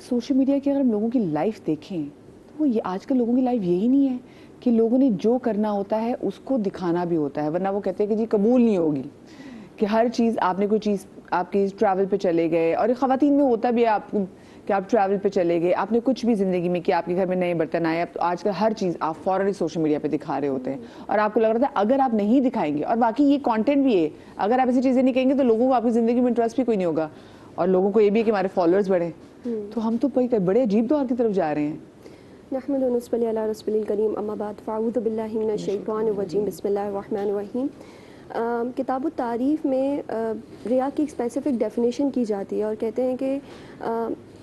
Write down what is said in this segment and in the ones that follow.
Social media کی اگر ہم لوگوں کی لائف دیکھیں تو وہ یہ آج کل لوگوں کی لائف یہی نہیں ہے کہ لوگوں نے جو کرنا ہوتا ہے اس کو دکھانا بھی ہوتا ہے, ورنہ وہ کہتے ہیں کہ جی قبول نہیں ہوگی, کہ ہر چیز آپ نے کوئی چیز آپ کی ٹریول پہ چلے گئے, اور خواتین میں ہوتا بھی ہے آپ کو کہ آپ ٹریول پہ چلے گئے, آپ نے کچھ بھی زندگی میں کیا, آپ کے گھر میں نئے برتن آئے, اب تو آج کل ہر چیز آپ فوراً سوشل میڈیا پہ دکھا رہے ہوتے ہیں, اور آپ کو لگ رہا تھا اگر آپ نہیں دکھائیں گے, اور باقی یہ کانٹینٹ بھی ہے, اگر آپ ایسی چیزیں نہیں کہیں گے تو لوگوں کو آپ کی زندگی میں انٹرسٹ بھی کوئی نہیں ہوگا, اور لوگوں کو یہ بھی ہے کہ ہمارے فالوورز بڑھیں. تو ہم تو بڑے عجیب دور کی طرف جا رہے ہیں. نحمد و نصلی علی رسول الکریم اما بعد فاعوذ باللہ من الشیطان الرجیم بسم اللہ الرحمن الرحیم. کتاب التعریف میں ریا کی ایک اسپیسیفک ڈیفینیشن کی جاتی ہے, اور کہتے ہیں کہ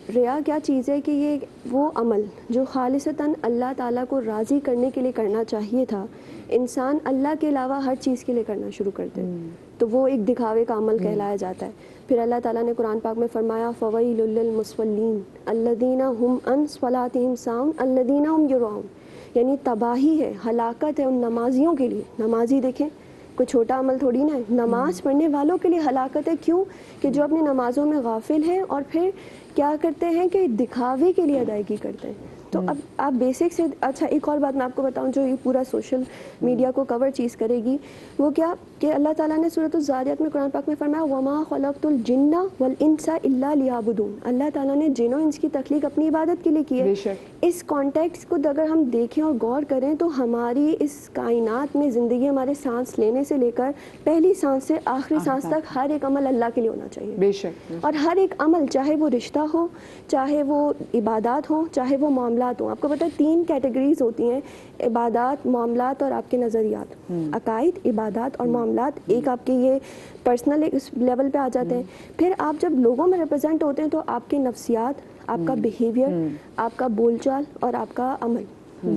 ریا کیا چیز ہے کہ یہ وہ عمل جو خالصتاً اللہ تعالیٰ کو راضی کرنے کے لیے کرنا چاہیے تھا, انسان اللہ کے علاوہ ہر چیز کے لیے کرنا شروع کر دے, تو وہ ایک دکھاوے کا عمل کہلایا جاتا ہے. پھر اللہ تعالیٰ نے قرآن پاک میں فرمایا فویل للمصلین الذین هم عن صلاتهم ساہون الذین هم یراؤون, یعنی تباہی ہے, ہلاکت ہے ان نمازیوں کے لیے. نمازی دیکھیں کوئی چھوٹا عمل تھوڑی نہ ہے, نماز پڑھنے والوں کے لیے ہلاکت ہے. کیوں کہ جو اپنی نمازوں میں غافل ہیں اور پھر کیا کرتے ہیں کہ دکھاوے کے لیے ادائیگی کرتے ہیں. تو اب آپ بیسک سے, اچھا ایک اور بات میں آپ کو بتاؤں جو یہ پورا سوشل میڈیا کو کور چیز کرے گی, وہ کیا کہ اللہ تعالیٰ نے سورۃ الذاریات میں قرآن پاک میں فرمایا وما خلقت الجن والانس الا لیعبدون. اللہ تعالیٰ نے جن و انس کی تخلیق اپنی عبادت کے لیے کی ہے. اس کانٹیکسٹ کو اگر ہم دیکھیں اور غور کریں تو ہماری اس کائنات میں زندگی, ہمارے سانس لینے سے لے کر پہلی سانس سے آخری سانس تک ہر ایک عمل اللہ کے لیے ہونا چاہیے. بے شک. اور ہر ایک عمل, چاہے وہ رشتہ ہو, چاہے وہ عبادات ہوں, چاہے وہ معاملات ہوں. آپ کو پتہ ہے 3 کیٹیگریز ہوتی ہیں, عبادات, معاملات اور آپ کے نظریات. عقائد, عبادات اور معاملات ایک آپ کے یہ پرسنل اس لیول پہ آ جاتے ہیں. پھر آپ جب لوگوں میں ریپرزینٹ ہوتے ہیں تو آپ کے نفسیات, آپ کا بیہیویئر, آپ کا بول چال اور آپ کا عمل,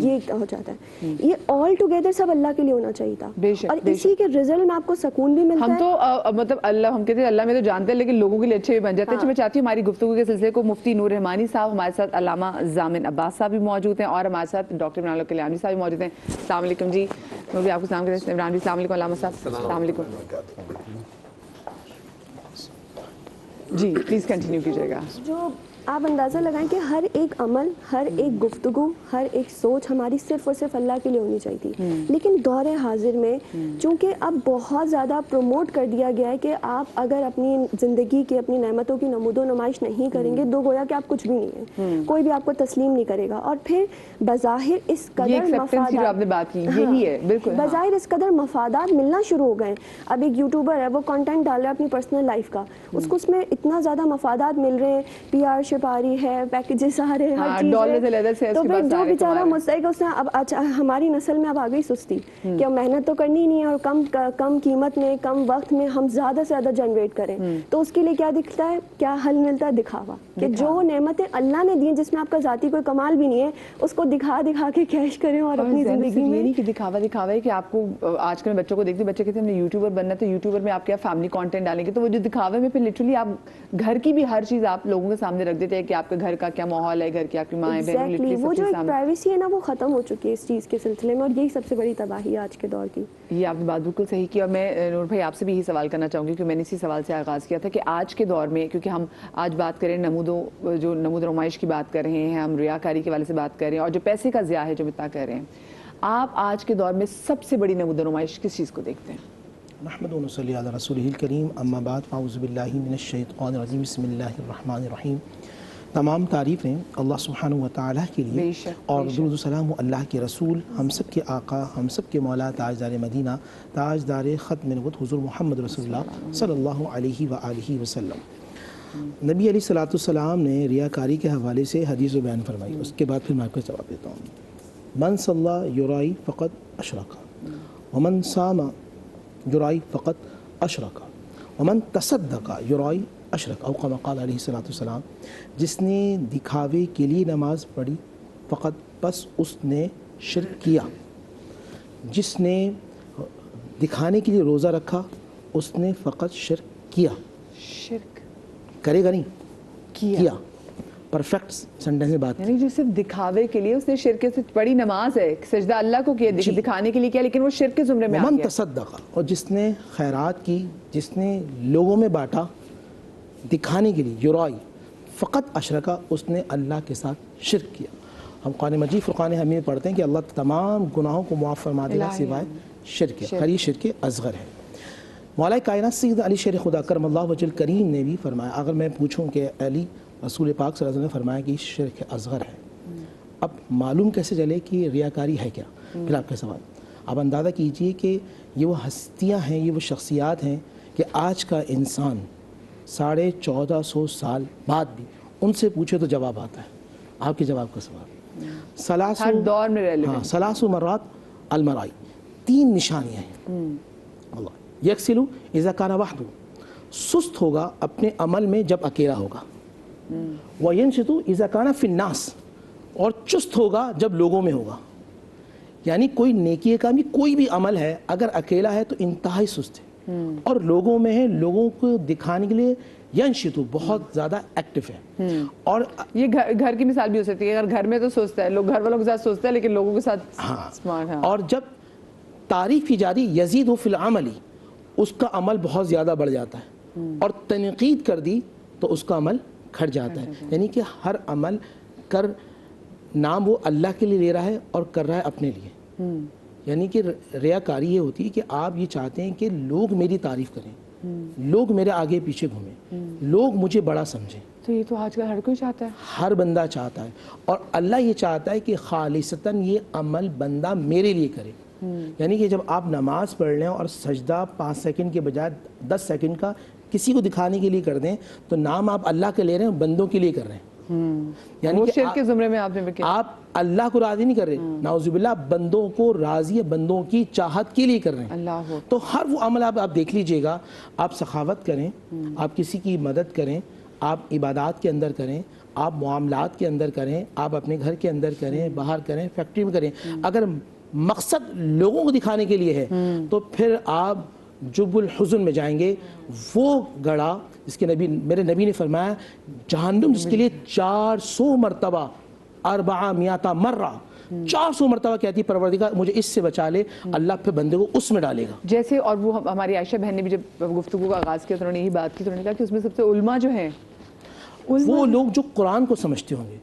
یہ ہو جاتا ہے. یہ آل ٹوگیدر سب اللہ کے لیے ہونا چاہیے تھا, اور اسی کے رزلٹ میں آپ کو سکون بھی ملتا ہے. ہم تو مطلب اللہ, ہم کہتے ہیں اللہ میں تو جانتے ہیں لیکن لوگوں کے لیے اچھے بھی بن جاتے ہیں. میں چاہتی ہوں ہماری گفتگو کے سلسلے کو مفتی نور رحمانی صاحب, ہمارے ساتھ علامہ ضامن عباس صاحب بھی موجود ہیں, اور ہمارے ساتھ ڈاکٹر عمران الکلیانی صاحب بھی موجود ہیں. السلام علیکم جی. میں بھی آپ کو سلام کرتے ہیں. عمران بھی السلام علیکم. علامہ صاحب السلام علیکم. جی پلیز کنٹینیو کیجیے گا. جو آپ اندازہ لگائیں کہ ہر ایک عمل, ہر ایک گفتگو, ہر ایک سوچ ہماری صرف اور صرف اللہ کے لیے ہونی چاہیے تھی. لیکن دور حاضر میں چونکہ اب بہت زیادہ پروموٹ کر دیا گیا ہے کہ آپ اگر اپنی زندگی کی, اپنی نعمتوں کی نمود و نمائش نہیں کریں گے تو گویا کہ آپ کچھ بھی نہیں ہیں, کوئی بھی آپ کو تسلیم نہیں کرے گا. اور پھر بظاہر اس قدر مفادات, بظاہر اس قدر مفادات ملنا شروع ہو گئے. اب ایک یوٹیوبر ہے, وہ کنٹینٹ ڈال رہا ہے اپنی پرسنل لائف کا, اس کو اس میں اتنا زیادہ مفادات مل رہے ہیں, پی آر آ رہی ہے, پیکیجز آ رہے ہیں, ہر چیز ہے. تو پھر جو بیچارہ مستحق, اس نے اب ہماری نسل میں اب آ گئی سستی کہ محنت تو کرنی نہیں ہے, اور کم قیمت میں, کم وقت میں ہم زیادہ سے زیادہ جنریٹ کریں. تو اس کے لیے کیا دکھتا ہے, کیا حل ملتا ہے, دکھاوا. کہ جو نعمتیں اللہ نے دی جس میں آپ کا ذاتی کوئی کمال بھی نہیں ہے, اس کو دکھا کے کیش کریں. اور اپنی زندگی میں نہیں کہ دکھاوا ہے کہ آپ کو, آج کل بچوں کو دیکھتے, بچے کہتے ہیں ہم نے یوٹیوبر بننا, تو یوٹیوبر میں آپ کیا فیملی کانٹینٹ ڈالیں گے, تو وہ جو دکھاوے میں پھر لٹرلی آپ گھر کی بھی ہر چیز آپ لوگوں کے سامنے رکھ دیتے ہیں کہ آپ کے گھر کا کیا ماحول ہے, گھر کی آپ کی ماں ہے. وہ جو ایک پرائیویسی ہے نا, وہ ختم ہو چکی ہے اس چیز کے سلسلے میں, اور یہی سب سے بڑی تباہی ہے آج کے دور کی. یہ آپ نے بات بالکل صحیح کی. اور میں نور بھائی آپ سے بھی یہی سوال کرنا چاہوں گی کہ میں نے اسی سوال سے آغاز کیا تھا کہ آج کے دور میں, کیونکہ ہم آج بات کریں نمود و نمائش کی بات کر رہے ہیں, ہم ریاکاری کے والے سے بات کر رہے ہیں, اور جو پیسے کا ضیاع ہے جو اتنا کر رہے ہیں, آپ آج کے دور میں سب سے بڑی نمود و نمائش کس چیز کو دیکھتے ہیں؟ نحمد و نصلی علی رسولہ الکریم اما بعد فاعوذ باللہ من الشیطان الرجیم بسم اللہ الرحمن الرحیم. تمام تعریفیں اللہ سبحانہ و تعالیٰ کے لیے, اور درود و سلام اللہ کے رسول, ہم سب کے آقا, ہم سب کے مولا, تاجدار مدینہ, تاجدار ختم نبوت حضور محمد رسول اللہ صلی اللہ علیہ وآلہ وسلم. نبی علیہ الصلوۃ والسلام نے ریاکاری کے حوالے سے حدیث و بیان فرمائی. اس کے بعد پھر میں آپ کو جواب دیتا ہوں. من صلی یرائی فقط اشرک, ومن صام یرائی فقط اشرک, ومن تصدق یرائی اشرک, او کما قال علیہ الصلوۃ والسلام. جس نے دکھاوے کے لیے نماز پڑھی فقط, بس اس نے شرک کیا. جس نے دکھانے کے لیے روزہ رکھا, اس نے فقط شرک کیا. شرک کرے گا نہیں, کیا. پرفیکٹ سینٹینس میں بات, یعنی جو صرف دکھاوے کے لیے اس نے شرک سے بڑی نماز ہے, سجدہ اللہ کو کیا, دکھانے کے لیے کیا, لیکن وہ شرک کے زمرے میں آ من گیا. تصدق, اور جس نے خیرات کی, جس نے لوگوں میں بانٹا دکھانے کے لیے, یرائی فقط اشرکا، اس نے اللہ کے ساتھ شرک کیا. ہم قرآن مجید فرقان حمید میں پڑھتے ہیں کہ اللہ تمام گناہوں کو معاف فرما دے گا سوائے شرک کے، خیر یہ شرک اصغر ہے. مولا کائنات سید علی شیر خدا کرم اللہ وجہ کریم نے بھی فرمایا، اگر میں پوچھوں کہ علی رسول پاک صلی اللہ علیہ وسلم نے فرمایا کہ شرک اصغر ہے، اب معلوم کیسے چلے کہ ریاکاری ہے کیا؟ پھر آپ کا سوال، اب اندازہ کیجئے کہ یہ وہ ہستیاں ہیں، یہ وہ شخصیات ہیں کہ آج کا انسان 1450 سال بعد بھی ان سے پوچھے تو جواب آتا ہے. آپ کے جواب کا سوال، ہر دور میں ریلیونٹ. ثلاث مرات المرائی، 3 نشانیاں ہیں. اللہ یکسلو اذا کان وحدہ، سست ہوگا اپنے عمل میں جب اکیلا ہوگا. وینشطو اذا کان فی الناس، اور چست ہوگا جب لوگوں میں ہوگا. یعنی کوئی نیکی کا بھی کوئی بھی عمل ہے اگر اکیلا ہے تو انتہائی سست ہے، اور لوگوں میں ہے لوگوں کو دکھانے کے لیے ینشطو بہت زیادہ ایکٹیو ہے. اور یہ گھر کی مثال بھی ہو سکتی ہے، اگر گھر میں تو سوچتا ہے، لوگ گھر والوں کے ساتھ سوچتا ہے لیکن لوگوں کے ساتھ اسمارٹ ہے. اور جب تعریف کی جاتی یزید فی العمل، اس کا عمل بہت زیادہ بڑھ جاتا ہے، اور تنقید کر دی تو اس کا عمل کھٹ جاتا ہے. یعنی کہ ہر عمل کر نام وہ اللہ کے لیے لے رہا ہے اور کر رہا ہے اپنے لیے. یعنی کہ ریاکاری یہ ہوتی ہے کہ آپ یہ چاہتے ہیں کہ لوگ میری تعریف کریں، لوگ میرے آگے پیچھے گھومیں، لوگ مجھے بڑا سمجھیں. تو یہ تو آج کل ہر کوئی چاہتا ہے، ہر بندہ چاہتا ہے، اور اللہ یہ چاہتا ہے کہ خالصتاً یہ عمل بندہ میرے لیے کرے. یعنی کہ جب آپ نماز پڑھ لیں اور سجدہ 5 سیکنڈ کے بجائے 10 سیکنڈ کا کسی کو دکھانے کے لیے کر دیں تو نام آپ اللہ کے لے رہے ہیں، بندوں کے لیے کر رہے ہیں. یعنی وہ کہ شرک کے زمرے میں آپ اللہ کو راضی نہیں کر رہے، نعوذ باللہ بندوں کو راضی، بندوں کی چاہت کے لیے کر رہے ہیں. اللہ ہو. تو ہر وہ عمل آپ دیکھ لیجئے گا، آپ سخاوت کریں، آپ کسی کی مدد کریں، آپ عبادات کے اندر کریں، آپ معاملات کے اندر کریں، آپ اپنے گھر کے اندر کریں، باہر کریں، فیکٹری میں کریں، اگر مقصد لوگوں کو دکھانے کے لیے ہے تو پھر آپ جب الحزن میں جائیں گے. وہ گڑھا جس کے میرے نبی نے فرمایا جہنم جس کے لیے 400 مرتبہ 400 مرہ 400 مرتبہ کہتی ہے پروردگار مجھے اس سے بچا لے، اللہ پھر بندے کو اس میں ڈالے گا. جیسے اور وہ ہماری عائشہ بہن نے بھی جب گفتگو کا آغاز کیا تو انہوں نے یہی بات کی، تو انہوں نے کہا کہ اس میں سب سے علماء جو ہیں وہ لوگ جو قرآن کو سمجھتے ہوں گے،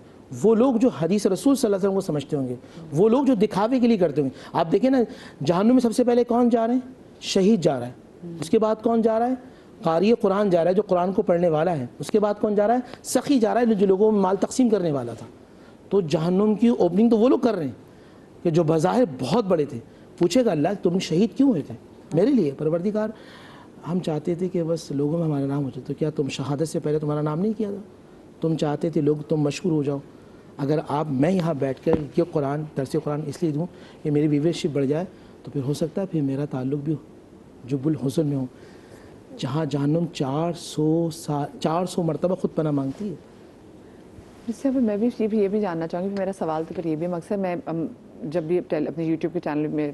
وہ لوگ جو حدیث رسول صلی اللہ علیہ وسلم کو سمجھتے ہوں گے، وہ لوگ جو دکھاوے کے لیے کرتے ہوں گے. آپ دیکھیں نا جہنم میں سب سے پہلے کون جا رہے ہیں؟ شہید جا رہا ہے. اس کے بعد کون جا رہا ہے؟ قاری قرآن جا رہا ہے جو قرآن کو پڑھنے والا ہے. اس کے بعد کون جا رہا ہے؟ سخی جا رہا ہے جو لوگوں میں مال تقسیم کرنے والا تھا. تو جہنم کی اوپننگ تو وہ لوگ کر رہے ہیں کہ جو بظاہر بہت بڑے تھے. پوچھے گا اللہ تم شہید کیوں ہوئے تھے؟ میرے لیے پروردگار ہم چاہتے تھے کہ بس لوگوں میں ہمارا نام ہو جائے. تو کیا تم شہادت سے پہلے تمہارا نام نہیں کیا تھا؟ تم چاہتے تھے لوگ تم مشہور ہو جاؤ. اگر میں یہاں بیٹھ کر یہ قرآن درس قرآن اس لیے دوں کہ میری ویورشپ بڑھ جائے تو پھر ہو سکتا ہے پھر میرا تعلق بھی جب الحسن میں ہو، جہاں جہنم 400 مرتبہ خود پناہ مانگتی ہے. اس سے میں بھی یہ بھی جاننا چاہوں گی، میرا سوال تو پھر یہ بھی مقصد میں جب بھی اپنے یوٹیوب کے چینل میں،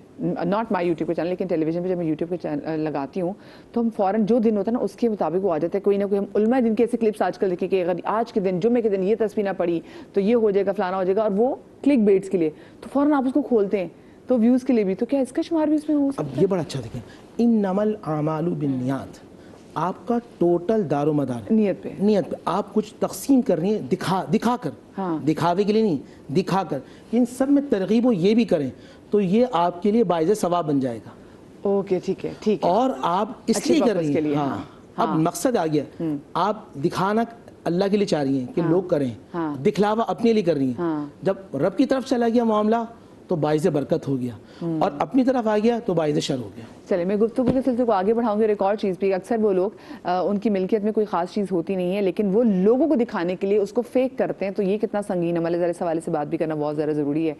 ناٹ مائی یوٹیوب کے چینل لیکن ٹیلی ویژن پہ جب میں یوٹیوب کے چینل لگاتی ہوں تو ہم فوراً جو دن ہوتا ہے نا اس کے مطابق وہ آ جاتا ہے. کوئی نہ کوئی ہم علماء دن کے ایسے کلپس آج کل دیکھیں کہ اگر آج کے دن جمعے کے دن یہ تسبیح نہ پڑھی تو یہ ہو جائے گا، فلانا ہو جائے گا، اور وہ کلک بیٹس کے لیے تو فوراً آپ اس کو کھولتے ہیں تو ویوز کے لیے بھی. تو کیا اس کا شمار بھی اس میں ہو سکتا ہے؟ اب یہ بڑا اچھا دیکھیں، انما الاعمال بالنیات، آپ کا ٹوٹل دار و مدار نیت پہ آپ کچھ تقسیم کر رہی ہیں دکھا کر، دکھاوے کے لیے نہیں، دکھا کر. ان سب میں ترغیب ہو یہ بھی کریں تو یہ آپ کے لیے باعث ثواب بن جائے گا. اوکے ٹھیک ہے. اور آپ اس لیے کر رہی ہیں، ہاں اب مقصد آ گیا، آپ دکھانا اللہ کے لیے چاہ رہی ہیں کہ لوگ کریں، دکھلاوا اپنے لیے کر رہی ہیں. جب رب کی طرف چلا گیا معاملہ تو باعث برکت ہو گیا، اور اپنی طرف آ گیا تو باعث شر ہو گیا. چلے میں گفتگو کے سلسلے کو آگے بڑھاؤں گی. ایک اور چیز بھی، اکثر وہ لوگ ان کی ملکیت میں کوئی خاص چیز ہوتی نہیں ہے لیکن وہ لوگوں کو دکھانے کے لیے اس کو فیک کرتے ہیں. تو یہ کتنا سنگین عمل ہے، ذرا اس حوالے سے بات بھی کرنا بہت زیادہ ضروری ہے.